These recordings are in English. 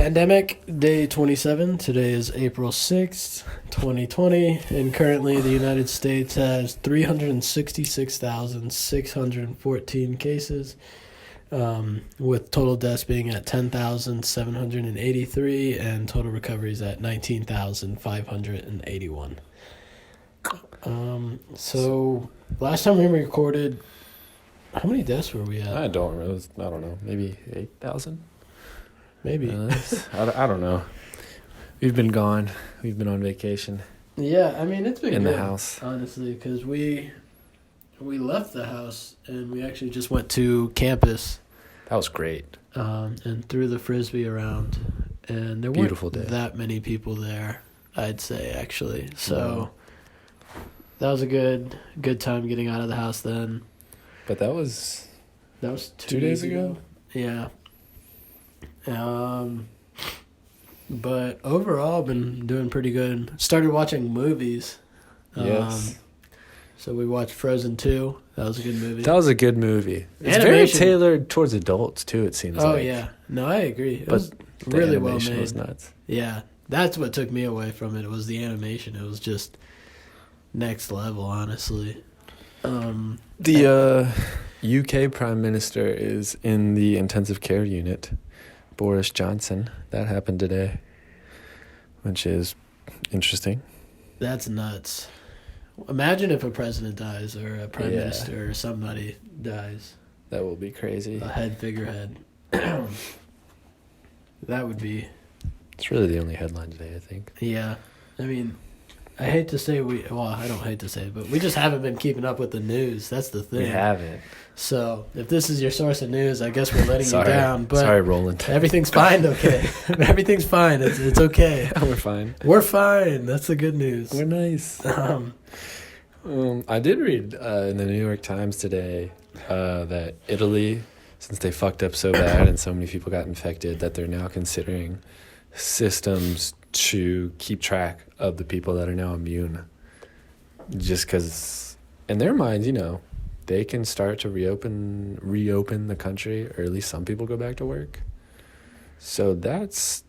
Pandemic Day 27. Today is April 6th, 2020, and currently the United States has 366,614 cases, with total deaths being at 10,783 and total recoveries at 19,581. So last time we recorded, how many deaths were we at? I don't know. Maybe 8,000? Maybe. I don't know. We've been gone. We've been on vacation. Yeah, I mean, it's been in good, the house, honestly, because we left the house and we actually just went to campus. That was great. And threw the Frisbee around. And there Beautiful weren't day. that many people there, I'd say, actually. So that was a good time getting out of the house then. But that was 2 days ago? Yeah. But overall, I've been doing pretty good. Started watching movies. Yes. So we watched Frozen 2. That was a good movie. That was a good movie. It's Animation. very tailored towards adults, too, it seems like. Oh, yeah. No, I agree. It But was the really well animation made. was nuts. Yeah. That's what took me away from it. It was the animation. It was just next level, honestly. The UK Prime Minister is in the intensive care unit. Boris Johnson. That happened today, which is interesting. That's nuts. Imagine if a president dies or a prime minister or somebody dies. That will be crazy. A figurehead. That would be... It's really the only headline today, I think. Yeah. I mean, I hate to say I don't hate to say it, but we just haven't been keeping up with the news. That's the thing. We haven't. So if this is your source of news, I guess we're letting you down. But sorry, Roland. Everything's fine, okay? Everything's fine. It's okay. We're fine. We're fine. That's the good news. We're nice. I did read in the New York Times today that Italy, since they fucked up so bad and so many people got infected, that they're now considering systems to keep track of the people that are now immune. Just because, in their minds, they can start to reopen the country, or at least some people go back to work. So that's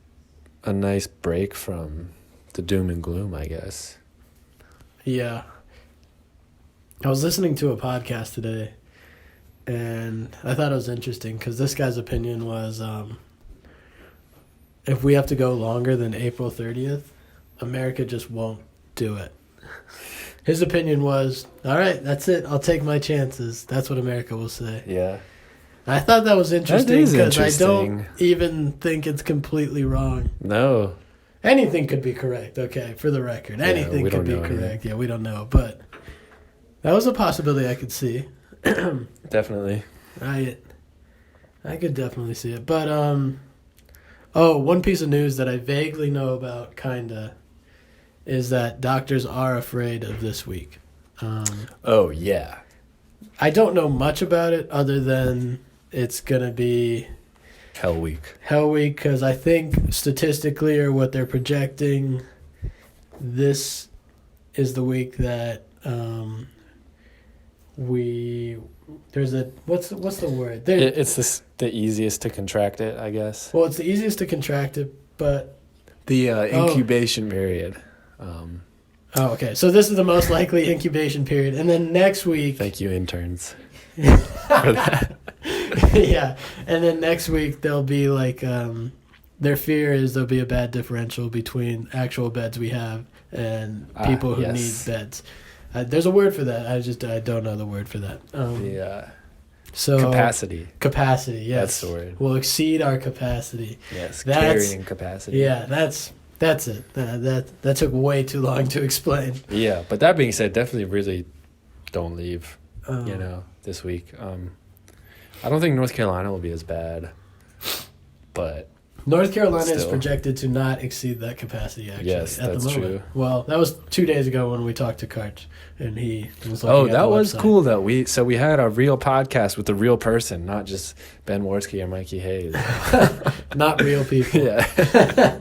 a nice break from the doom and gloom, I guess. Yeah. I was listening to a podcast today, and I thought it was interesting because this guy's opinion was if we have to go longer than April 30th, America just won't do it. His opinion was, all right, that's it. I'll take my chances. That's what America will say. Yeah. I thought that was interesting because I don't interesting. even think it's completely wrong. No. Anything could be correct, okay, for the record. Anything we could be don't know correct. Yeah, we don't know. But that was a possibility I could see. Definitely. I could definitely see it. But, one piece of news that I vaguely know about, kinda, is that doctors are afraid of this week. Oh, yeah. I don't know much about it other than it's going to be Hell week. Hell week, because I think statistically, or what they're projecting, this is the week that what's the word? It's the easiest to contract it, I guess. Well, it's the easiest to contract it, but... The incubation period. okay. So this is the most likely incubation period. And then next week... Thank you, interns, for that. Yeah. And then next week, there'll be like... their fear is there'll be a bad differential between actual beds we have and people who need beds. There's a word for that. I don't know the word for that. So capacity. Capacity, yes. That's the word. We'll exceed our capacity. Yes, carrying capacity. Yeah, that's it. That took way too long to explain. Yeah, but that being said, definitely really don't leave, this week. I don't think North Carolina will be as bad, but... North Carolina is projected to not exceed that capacity, actually, yes, at that's the moment. true. Well, that was 2 days ago when we talked to Karch, and he was looking Oh, at that the was website. cool, though. We had a real podcast with a real person, not just Ben Warski or Mikey Hayes. Not real people. Yeah.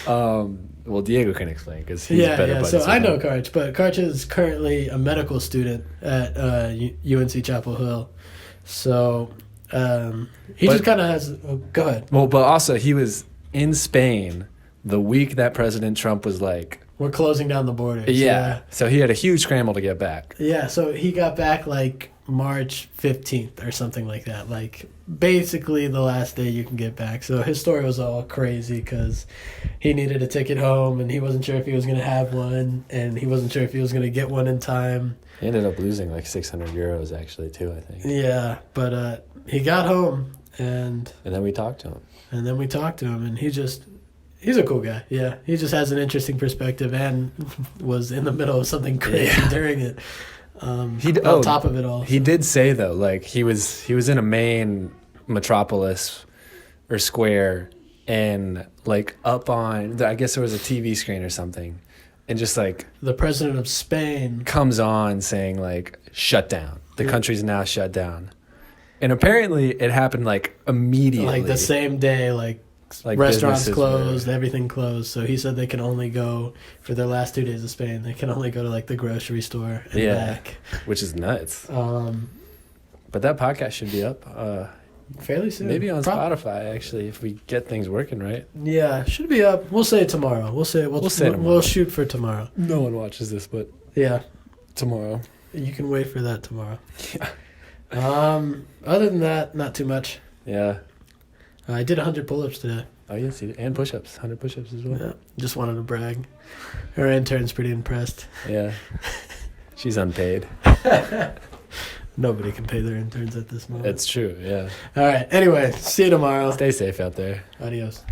Well, Diego can explain, because he's better buddies So with I know him. Karch, but Karch is currently a medical student at UNC Chapel Hill. So he just kind of has... Oh, go ahead. Well, but also he was in Spain the week that President Trump was like, we're closing down the borders. yeah. So he had a huge scramble to get back. Yeah, so he got back like March 15th or something like that. Like basically the last day you can get back. So his story was all crazy because he needed a ticket home and he wasn't sure if he was going to have one and he wasn't sure if he was going to get one in time. He ended up losing like 600 euros actually too, I think. Yeah, but he got home and then we talked to him. And he's a cool guy. Yeah, he just has an interesting perspective and was in the middle of something crazy during it. On top of it all, he did say though, like he was in a main metropolis or square, and like up on, I guess there was a TV screen or something, and just like the president of Spain comes on saying like, shut down. The country's now shut down, and apparently it happened like immediately, like the same day, like restaurants closed, everything closed. So he said they can only go for their last 2 days of Spain. They can only go to like the grocery store and back, which is nuts. But that podcast should be up fairly soon. Maybe on Spotify actually, if we get things working right. Yeah, should be up. We'll say tomorrow. We'll say tomorrow. We'll shoot for tomorrow. No one watches this, but yeah, tomorrow. You can wait for that tomorrow. Yeah. Other than that, not too much. Yeah. I did 100 pull-ups today. Oh, yes, and push-ups. 100 push-ups as well. Yeah, just wanted to brag. Her intern's pretty impressed. Yeah. She's unpaid. Nobody can pay their interns at this moment. That's true, yeah. All right. Anyway, see you tomorrow. Stay safe out there. Adios.